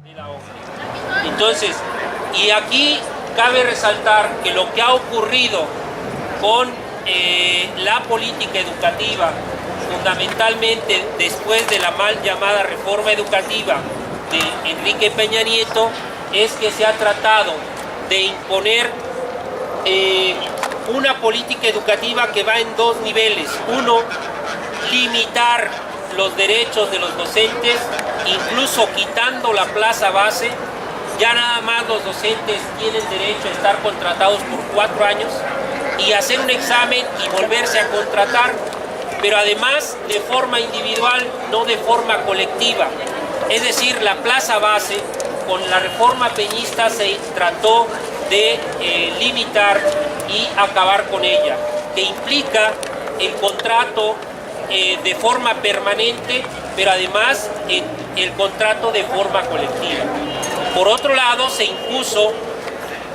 de la OCDE. Entonces, y aquí cabe resaltar que lo que ha ocurrido con la política educativa, fundamentalmente después de la mal llamada reforma educativa de Enrique Peña Nieto, es que se ha tratado de imponer una política educativa que va en dos niveles. Uno, limitar los derechos de los docentes, incluso quitando la plaza base. Ya nada más los docentes tienen derecho a estar contratados por 4 años y hacer un examen y volverse a contratar, pero además de forma individual, no de forma colectiva. Es decir, la plaza base, con la reforma peñista se trató de limitar y acabar con ella, que implica el contrato de forma permanente, pero además el contrato de forma colectiva. Por otro lado, se impuso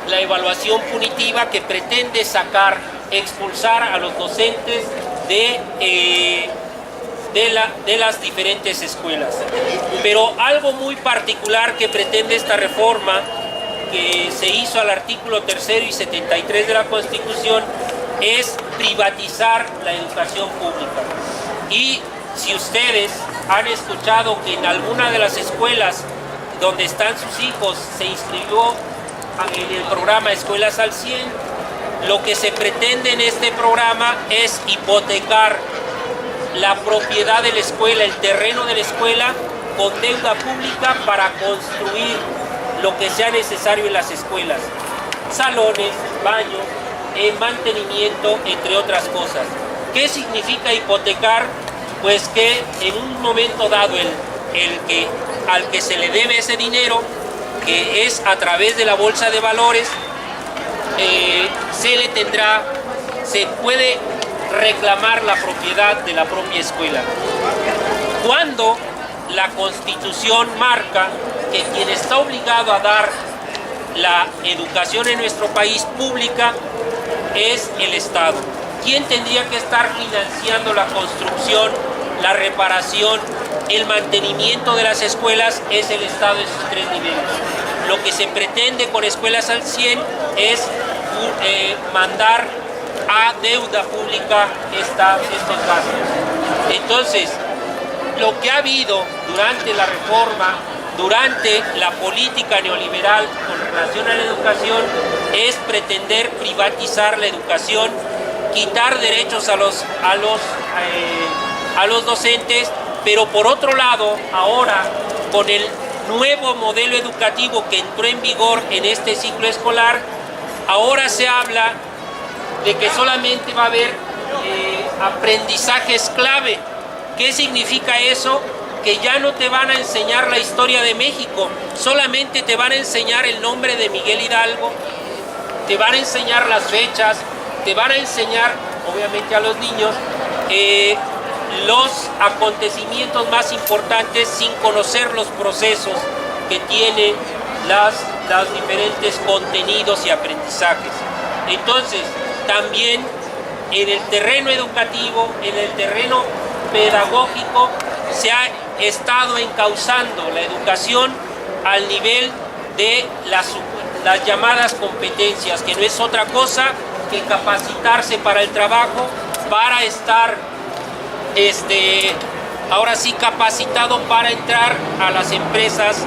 la evaluación punitiva que pretende expulsar a los docentes de las diferentes escuelas. Pero algo muy particular que pretende esta reforma, que se hizo al artículo 3 y 73 de la Constitución, es privatizar la educación pública. Y si ustedes han escuchado que en alguna de las escuelas donde están sus hijos se inscribió en el programa Escuelas al 100, lo que se pretende en este programa es hipotecar la propiedad de la escuela, el terreno de la escuela, con deuda pública para construir lo que sea necesario en las escuelas: salones, baños, mantenimiento, entre otras cosas. ¿Qué significa hipotecar? Pues que en un momento dado al que se le debe ese dinero, que es a través de la bolsa de valores, se puede reclamar la propiedad de la propia escuela. Cuando la Constitución marca que quien está obligado a dar la educación en nuestro país pública es el Estado. ¿Quién tendría que estar financiando la construcción, la reparación, el mantenimiento de las escuelas? Es el Estado en sus 3 niveles. Lo que se pretende con Escuelas al 100 es mandar a deuda pública estos gastos. Entonces, lo que ha habido durante la reforma, durante la política neoliberal con relación a la educación, es pretender privatizar la educación, quitar derechos a los docentes, pero por otro lado, ahora con el nuevo modelo educativo que entró en vigor en este ciclo escolar, ahora se habla de que solamente va a haber aprendizajes clave. ¿Qué significa eso? Que ya no te van a enseñar la historia de México, solamente te van a enseñar el nombre de Miguel Hidalgo, te van a enseñar las fechas, te van a enseñar, obviamente a los niños, los acontecimientos más importantes sin conocer los procesos que tienen los diferentes contenidos y aprendizajes. Entonces, también en el terreno educativo, en el terreno pedagógico, se ha estado encauzando la educación al nivel de las llamadas competencias, que no es otra cosa que capacitarse para el trabajo, para estar ahora sí capacitado para entrar a las empresas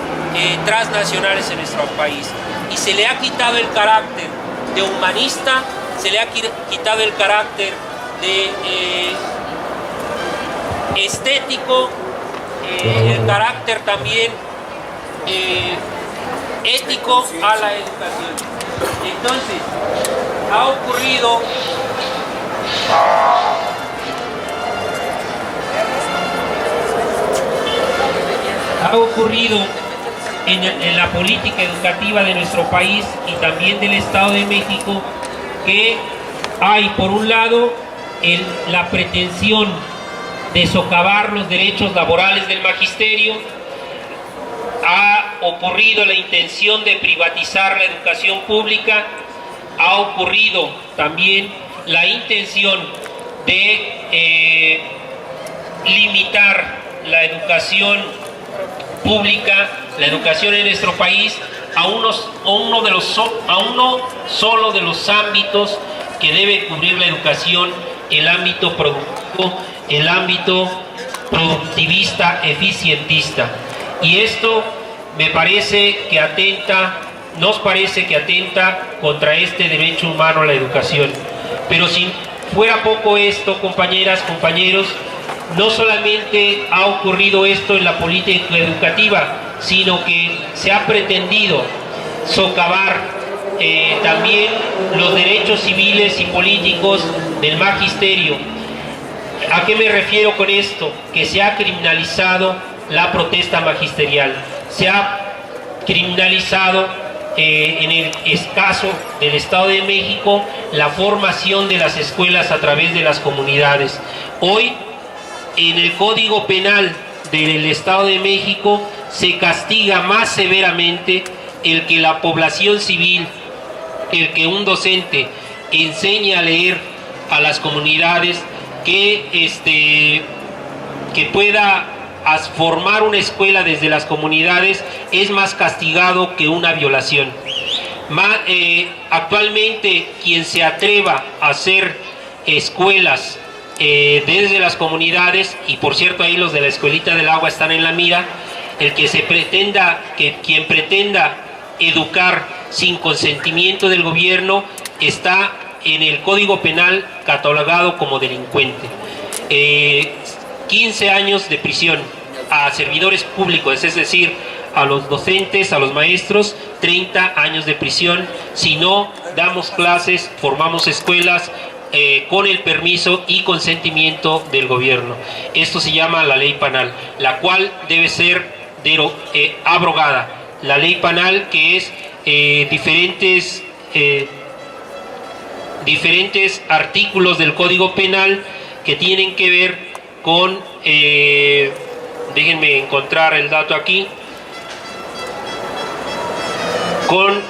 transnacionales en nuestro país. Y se le ha quitado el carácter de humanista, se le ha quitado el carácter de estético, el carácter también ético a la educación. Entonces, ha ocurrido en la política educativa de nuestro país y también del Estado de México que hay, por un lado, la pretensión de socavar los derechos laborales del magisterio. Ha ocurrido la intención de privatizar la educación pública. Ha ocurrido también la intención de limitar la educación pública, la educación en nuestro país, a uno solo de los ámbitos que debe cubrir la educación: el ámbito productivo, el ámbito productivista, eficientista. Y esto nos parece que atenta contra este derecho humano a la educación. Pero si fuera poco esto, compañeras, compañeros, no solamente ha ocurrido esto en la política educativa, sino que se ha pretendido socavar también los derechos civiles y políticos del magisterio. ¿A qué me refiero con esto? Que se ha criminalizado la protesta magisterial, se ha criminalizado en el caso del Estado de México la formación de las escuelas a través de las comunidades. Hoy, en el Código Penal del Estado de México se castiga más severamente el que la población civil, el que un docente enseñe a leer a las comunidades, que pueda formar una escuela desde las comunidades, es más castigado que una violación. Actualmente, quien se atreva a hacer escuelas desde las comunidades, y por cierto ahí los de la Escuelita del Agua están en la mira, quien pretenda educar sin consentimiento del gobierno está en el Código Penal catalogado como delincuente. 15 años de prisión a servidores públicos, es decir, a los docentes, a los maestros, 30 años de prisión si no damos clases, formamos escuelas con el permiso y consentimiento del gobierno. Esto se llama la ley penal, la cual debe ser abrogada. La ley penal, que es diferentes artículos del Código Penal que tienen que ver con, déjenme encontrar el dato aquí, con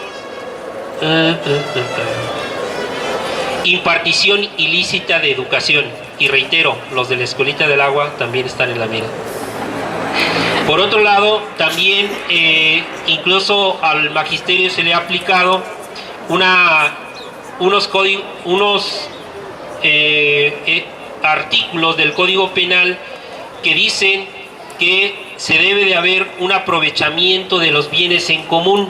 impartición ilícita de educación. Y reitero, los de la Escuelita del Agua también están en la mira. Por otro lado, también incluso al magisterio se le ha aplicado unos artículos del Código Penal que dicen que se debe de haber un aprovechamiento de los bienes en común.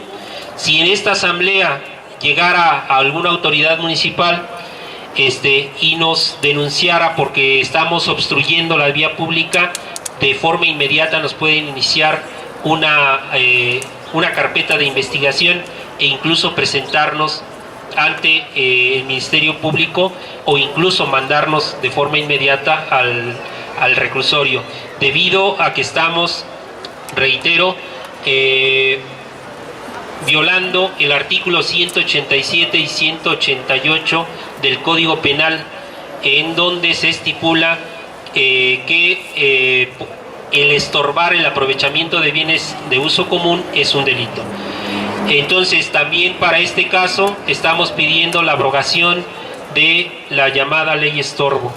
Si en esta asamblea llegara a alguna autoridad municipal y nos denunciara porque estamos obstruyendo la vía pública, de forma inmediata nos pueden iniciar una carpeta de investigación e incluso presentarnos ante el Ministerio Público, o incluso mandarnos de forma inmediata al reclusorio, debido a que estamos, reitero, violando el artículo 187 y 188 del Código Penal, en donde se estipula que el estorbar el aprovechamiento de bienes de uso común es un delito. Entonces, también para este caso estamos pidiendo la abrogación de la llamada ley estorbo.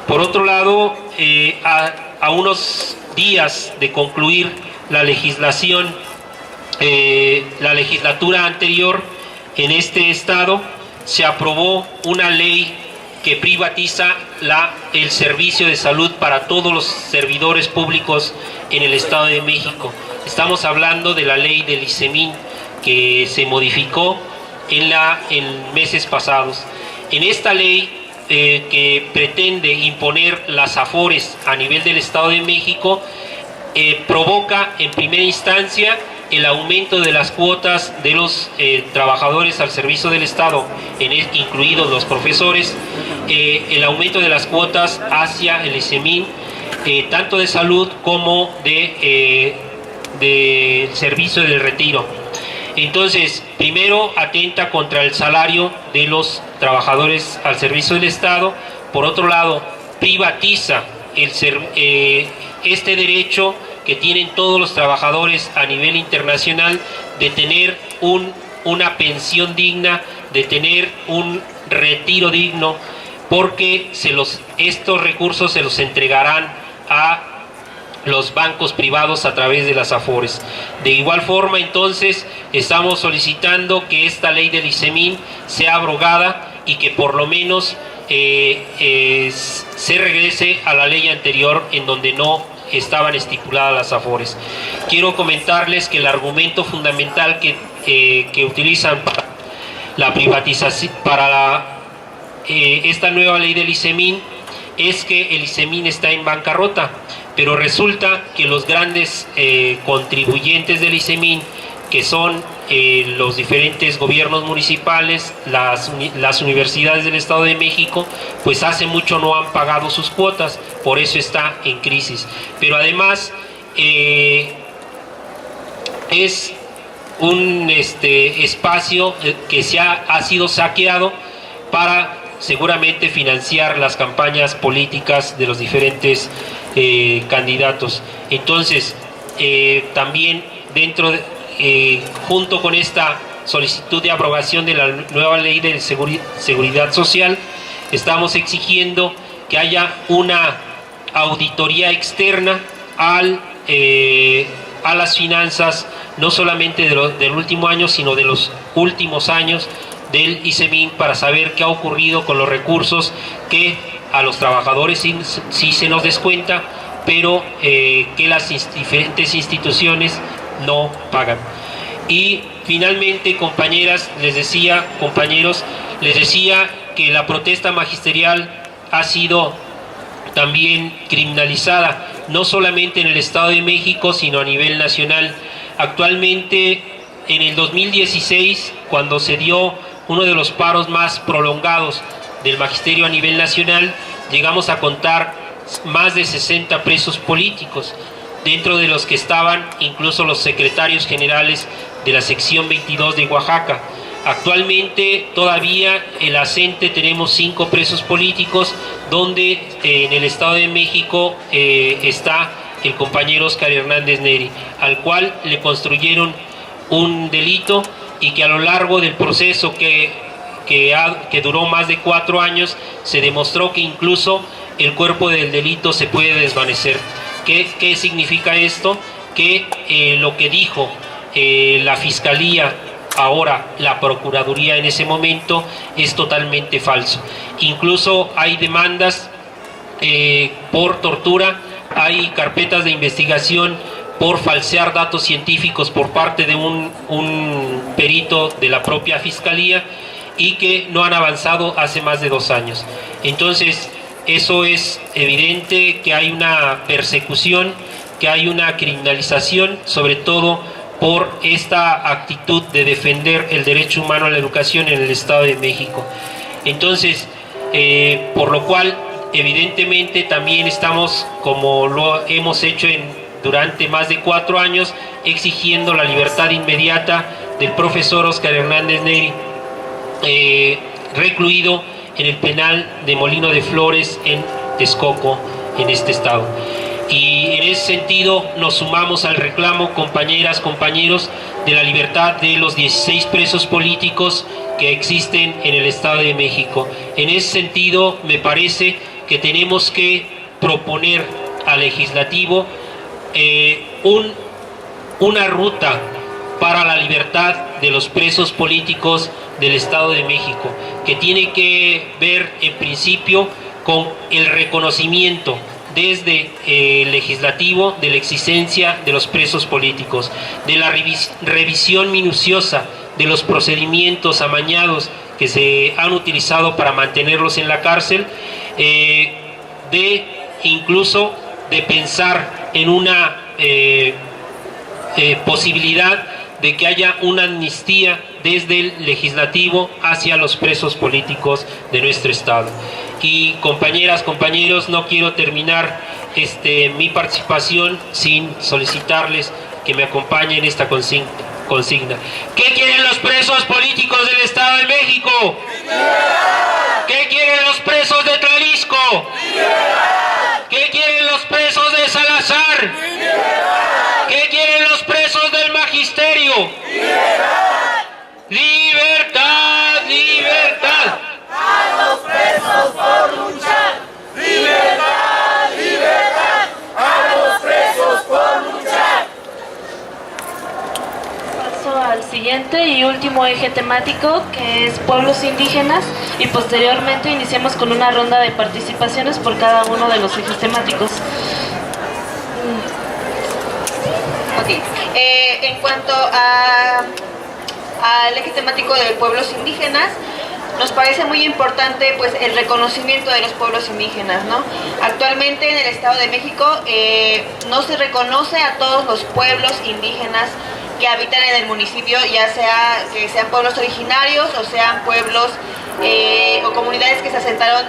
Por otro lado, a unos días de concluir la legislación, la legislatura anterior en este estado, se aprobó una ley que privatiza el servicio de salud para todos los servidores públicos en el Estado de México. Estamos hablando de la ley del ICEMIN, que se modificó en meses pasados. En esta ley que pretende imponer las AFORES a nivel del Estado de México, provoca en primera instancia el aumento de las cuotas de los trabajadores al servicio del Estado, incluidos los profesores, el aumento de las cuotas hacia el ICEMIN, tanto de salud como de servicio del retiro. Entonces, primero atenta contra el salario de los trabajadores al servicio del Estado. Por otro lado, privatiza este derecho que tienen todos los trabajadores a nivel internacional de tener una pensión digna, de tener un retiro digno, porque estos recursos se los entregarán los bancos privados a través de las Afores. De igual forma, entonces, estamos solicitando que esta ley del ICEMIN sea abrogada y que por lo menos se regrese a la ley anterior en donde no estaban estipuladas las Afores. Quiero comentarles que el argumento fundamental que utilizan para la privatización, esta nueva ley del ICEMIN, es que el ICEMIN está en bancarrota, pero resulta que los grandes contribuyentes del ICEMIN, que son los diferentes gobiernos municipales, las universidades del Estado de México, pues hace mucho no han pagado sus cuotas, por eso está en crisis. Pero además es un espacio que ha sido saqueado para seguramente financiar las campañas políticas de los diferentes candidatos. Entonces, también junto con esta solicitud de abrogación de la nueva ley de seguridad social, estamos exigiendo que haya una auditoría externa a las finanzas, no solamente del último año, sino de los últimos años del ICEMIN, para saber qué ha ocurrido con los recursos que a los trabajadores sí se nos descuenta, pero que las diferentes instituciones no pagan. Y finalmente, compañeros, les decía que la protesta magisterial ha sido también criminalizada, no solamente en el Estado de México, sino a nivel nacional. Actualmente, en el 2016, cuando se dio uno de los paros más prolongados del magisterio a nivel nacional, llegamos a contar más de 60 presos políticos, dentro de los que estaban incluso los secretarios generales de la sección 22 de Oaxaca. Actualmente todavía en la CENTE tenemos 5 presos políticos, donde en el Estado de México está el compañero Óscar Hernández Neri, al cual le construyeron un delito y que a lo largo del proceso que duró más de 4 años, se demostró que incluso el cuerpo del delito se puede desvanecer. ¿Qué significa esto? Que lo que dijo la Fiscalía, ahora la Procuraduría en ese momento, es totalmente falso. Incluso hay demandas por tortura, hay carpetas de investigación por falsear datos científicos por parte de un perito de la propia Fiscalía, y que no han avanzado hace más de 2 años. Entonces, eso es evidente que hay una persecución, que hay una criminalización, sobre todo por esta actitud de defender el derecho humano a la educación en el Estado de México. Entonces, por lo cual, evidentemente también estamos, como lo hemos hecho durante más de 4 años, exigiendo la libertad inmediata del profesor Óscar Hernández Neri, recluido en el penal de Molino de Flores en Texcoco, en este estado. Y en ese sentido nos sumamos al reclamo, compañeras, compañeros, de la libertad de los 16 presos políticos que existen en el Estado de México. En ese sentido, me parece que tenemos que proponer al legislativo una ruta para la libertad de los presos políticos del Estado de México, que tiene que ver en principio con el reconocimiento desde el legislativo de la existencia de los presos políticos, de la revisión minuciosa de los procedimientos amañados que se han utilizado para mantenerlos en la cárcel, incluso de pensar en una posibilidad de que haya una amnistía desde el legislativo hacia los presos políticos de nuestro estado. Y compañeras, compañeros, no quiero terminar mi participación sin solicitarles que me acompañen en esta consigna. ¿Qué quieren los presos políticos del Estado de México? ¿Qué quieren los presos de Jalisco? ¿Qué quieren los presos de Salazar? ¿Qué quieren los presos del magisterio? ¡Libertad, libertad! ¡A los presos por luchar! ¡Libertad, libertad! ¡A los presos paso al siguiente y último eje temático, que es pueblos indígenas, y posteriormente iniciamos con una ronda de participaciones por cada uno de los ejes temáticos. Ok. En cuanto al eje temático de pueblos indígenas, nos parece muy importante pues el reconocimiento de los pueblos indígenas, ¿no? Actualmente en el Estado de México no se reconoce a todos los pueblos indígenas que habitan en el municipio, ya sea que sean pueblos originarios o sean pueblos o comunidades que se asentaron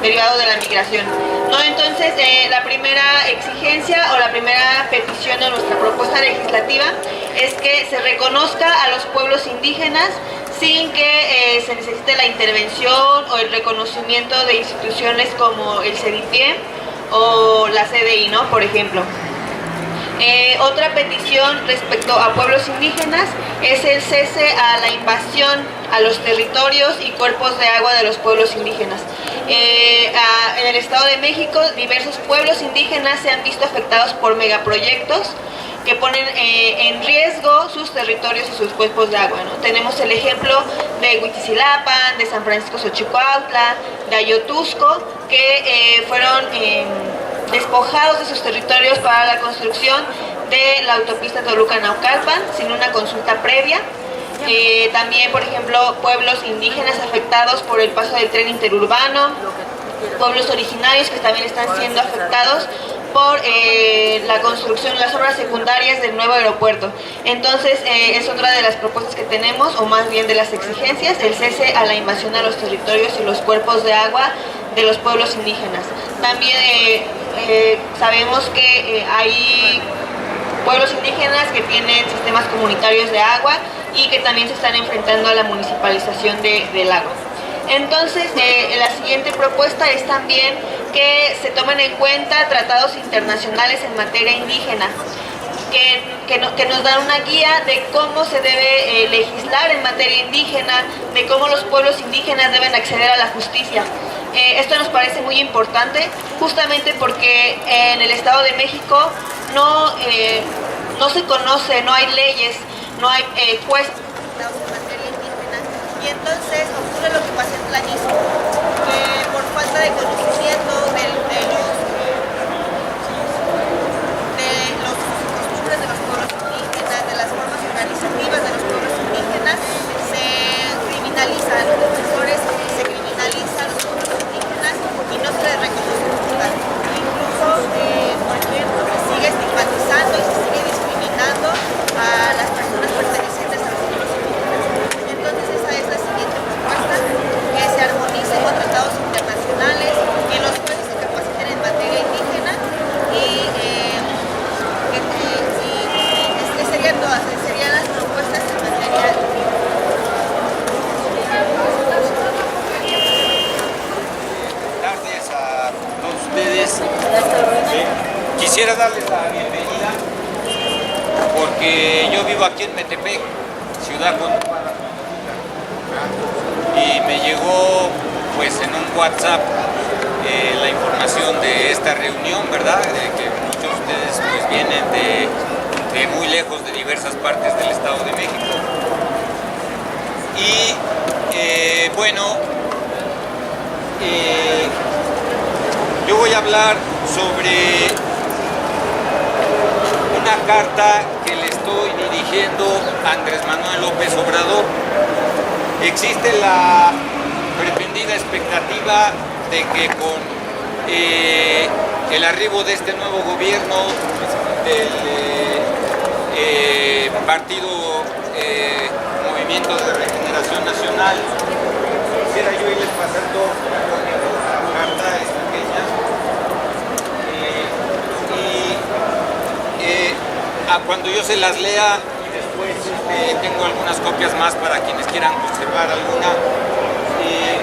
derivado de la migración, ¿no? Entonces la primera exigencia o la primera petición de nuestra propuesta legislativa es que se reconozca a los pueblos indígenas sin que se necesite la intervención o el reconocimiento de instituciones como el CEDIPIE o la CDI, ¿no? Por ejemplo. Otra petición respecto a pueblos indígenas es el cese a la invasión a los territorios y cuerpos de agua de los pueblos indígenas. En el Estado de México, diversos pueblos indígenas se han visto afectados por megaproyectos que ponen en riesgo sus territorios y sus cuerpos de agua, ¿no? Tenemos el ejemplo de Huitzilapan, de San Francisco Xochicuautla, de Ayotusco, que fueron despojados de sus territorios para la construcción de la autopista Toluca-Naucalpan sin una consulta previa. También, por ejemplo, pueblos indígenas afectados por el paso del tren interurbano, pueblos originarios que también están siendo afectados por la construcción, las obras secundarias del nuevo aeropuerto. Entonces es otra de las propuestas que tenemos, o más bien de las exigencias, el cese a la invasión a los territorios y los cuerpos de agua de los pueblos indígenas. También sabemos que hay pueblos indígenas que tienen sistemas comunitarios de agua y que también se están enfrentando a la municipalización del agua. Entonces, la siguiente propuesta es también que se tomen en cuenta tratados internacionales en materia indígena, que nos dan una guía de cómo se debe legislar en materia indígena, de cómo los pueblos indígenas deben acceder a la justicia. Esto nos parece muy importante, justamente porque en el Estado de México no se conoce, no hay leyes, no hay jueces en materia indígena, y entonces ocurre lo que pasa en Tlañizco, que por falta de conocimiento de los costumbres de los pueblos indígenas, de las formas organizativas de los pueblos indígenas, se criminaliza a los defensores, se criminaliza a los pueblos indígenas y no se les reconoce como tal. Incluso, por ejemplo, se sigue estigmatizando y se sigue discriminando a las personas pertenecientes a los pueblos indígenas. Entonces esa es la siguiente propuesta, que se armonice con tratados internacionales, que los jueces se capaciten en materia indígena y serían las propuestas en materia indígena. Buenas tardes a todos ustedes. Quisiera darles la bienvenida porque yo vivo aquí en Metepec, ciudad contigua, y me llegó pues en un WhatsApp la información de esta reunión, ¿verdad? De que muchos de ustedes pues vienen de muy lejos, de diversas partes del Estado de México. Y bueno, yo voy a hablar sobre una carta que le estoy dirigiendo a Andrés Manuel López Obrador. Existe la pretendida expectativa de que con el arribo de este nuevo gobierno del partido Movimiento de Regeneración Nacional, quisiera yo irles pasando una carta, es pequeña, cuando yo se las lea y después tengo algunas copias más para quienes quieran observar alguna,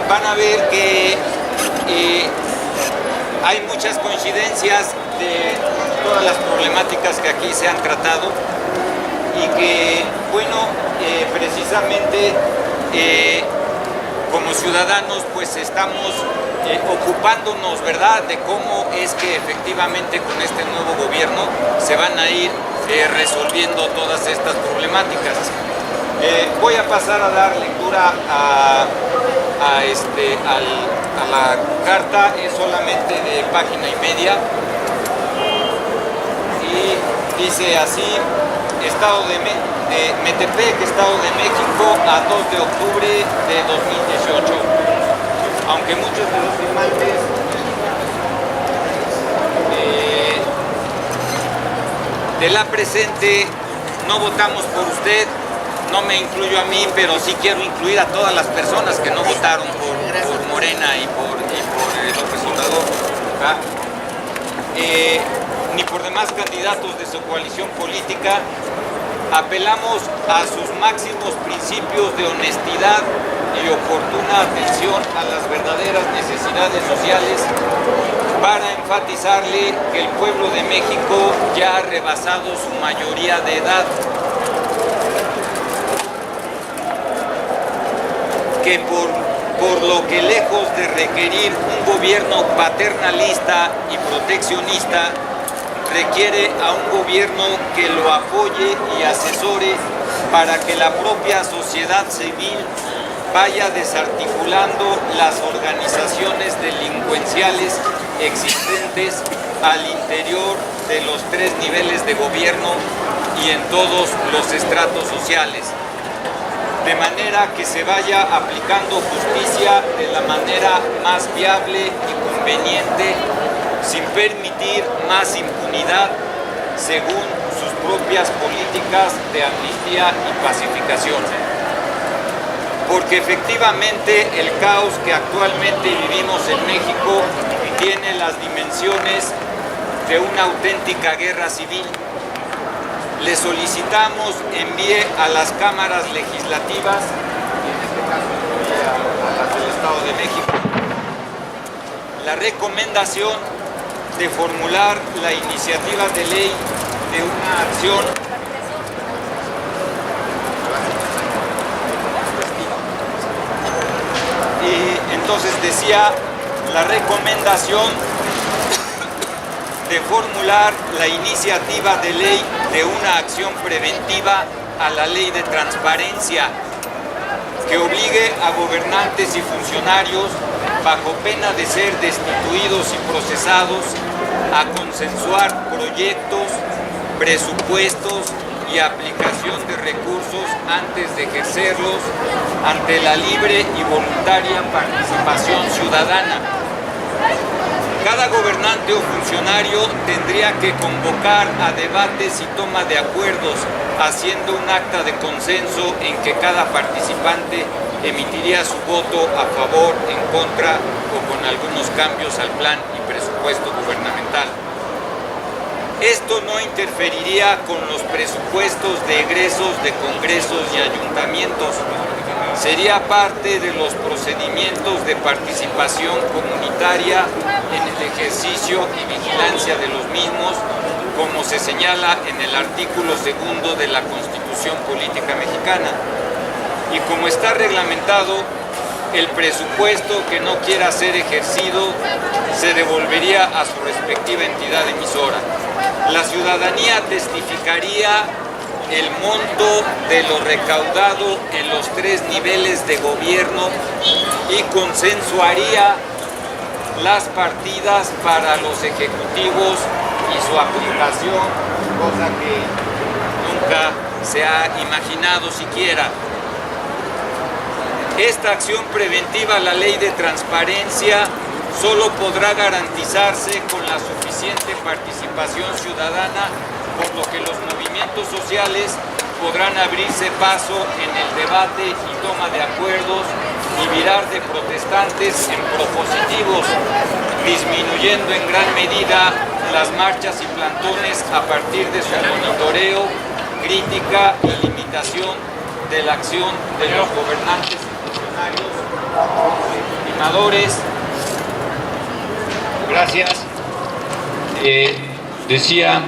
van a ver que hay muchas coincidencias de todas las problemáticas que aquí se han tratado y que, bueno, precisamente como ciudadanos pues estamos ocupándonos, ¿verdad?, de cómo es que efectivamente con este nuevo gobierno se van a ir resolviendo todas estas problemáticas. Voy a pasar a dar lectura a la carta, es solamente de página y media, y dice así: Estado de Metepec, Estado de México, a 2 de octubre de 2018. Aunque muchos de los firmantes de la presente no votamos por usted, no me incluyo a mí, pero sí quiero incluir a todas las personas que no votaron por Morena y por López Obrador, ¿verdad? Ni por demás candidatos de su coalición política. Apelamos a sus máximos principios de honestidad y oportuna atención a las verdaderas necesidades sociales para enfatizarle que el pueblo de México ya ha rebasado su mayoría de edad, que por lo que lejos de requerir un gobierno paternalista y proteccionista, requiere a un gobierno que lo apoye y asesore para que la propia sociedad civil vaya desarticulando las organizaciones delincuenciales existentes al interior de los 3 niveles de gobierno y en todos los estratos sociales, de manera que se vaya aplicando justicia de la manera más viable y conveniente, sin permitir más impunidad, según sus propias políticas de amnistía y pacificación. Porque efectivamente el caos que actualmente vivimos en México tiene las dimensiones de una auténtica guerra civil. Le solicitamos envíe a las cámaras legislativas, en este caso a las del Estado de México, la recomendación de formular la iniciativa de ley de una acción y entonces decía la recomendación de formular la iniciativa de ley de una acción preventiva a la ley de transparencia que obligue a gobernantes y funcionarios, bajo pena de ser destituidos y procesados, a consensuar proyectos, presupuestos y aplicación de recursos antes de ejercerlos ante la libre y voluntaria participación ciudadana. Cada gobernante o funcionario tendría que convocar a debates y toma de acuerdos, haciendo un acta de consenso en que cada participante emitiría su voto a favor, en contra o con algunos cambios al plan y presupuesto gubernamental. Esto no interferiría con los presupuestos de egresos de congresos y ayuntamientos. Sería parte de los procedimientos de participación comunitaria en el ejercicio y vigilancia de los mismos, como se señala en el artículo 2 de la Constitución Política Mexicana. Y como está reglamentado, el presupuesto que no quiera ser ejercido se devolvería a su respectiva entidad emisora. La ciudadanía testificaría el monto de lo recaudado en los 3 niveles de gobierno y consensuaría las partidas para los ejecutivos y su aplicación, cosa que nunca se ha imaginado siquiera. Esta acción preventiva a la ley de transparencia solo podrá garantizarse con la suficiente participación ciudadana, por lo que los movimientos sociales podrán abrirse paso en el debate y toma de acuerdos y virar de protestantes en propositivos, disminuyendo en gran medida las marchas y plantones a partir de su monitoreo, crítica y limitación de la acción de los gobernantes y funcionarios, legitimadores. Gracias. Decía,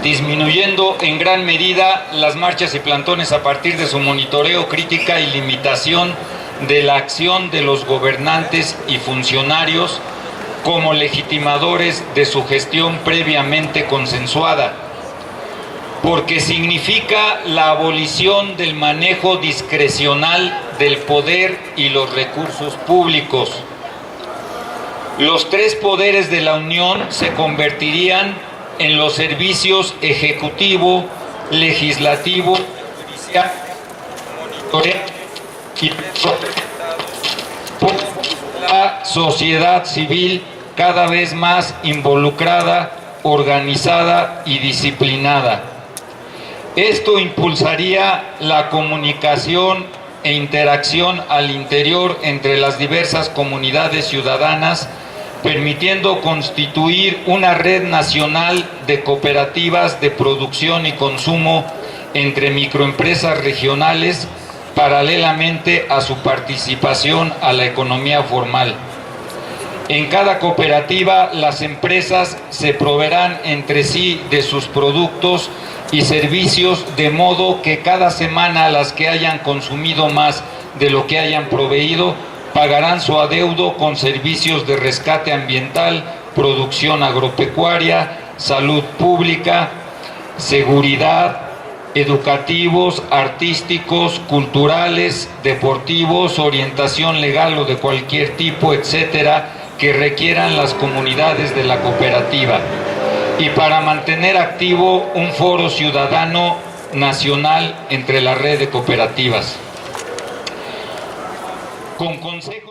disminuyendo en gran medida las marchas y plantones a partir de su monitoreo, crítica y limitación de la acción de los gobernantes y funcionarios como legitimadores de su gestión previamente consensuada, porque significa la abolición del manejo discrecional del poder y los recursos públicos. Los tres poderes de la Unión se convertirían en los servicios ejecutivo, legislativo, judicial, monitoreo y por la sociedad civil cada vez más involucrada, organizada y disciplinada. Esto impulsaría la comunicación e interacción al interior entre las diversas comunidades ciudadanas, permitiendo constituir una red nacional de cooperativas de producción y consumo entre microempresas regionales, paralelamente a su participación a la economía formal. En cada cooperativa, las empresas se proveerán entre sí de sus productos y servicios, de modo que cada semana las que hayan consumido más de lo que hayan proveído pagarán su adeudo con servicios de rescate ambiental, producción agropecuaria, salud pública, seguridad, educativos, artísticos, culturales, deportivos, orientación legal o de cualquier tipo, etcétera, que requieran las comunidades de la cooperativa, y para mantener activo un foro ciudadano nacional entre la red de cooperativas. Con consejos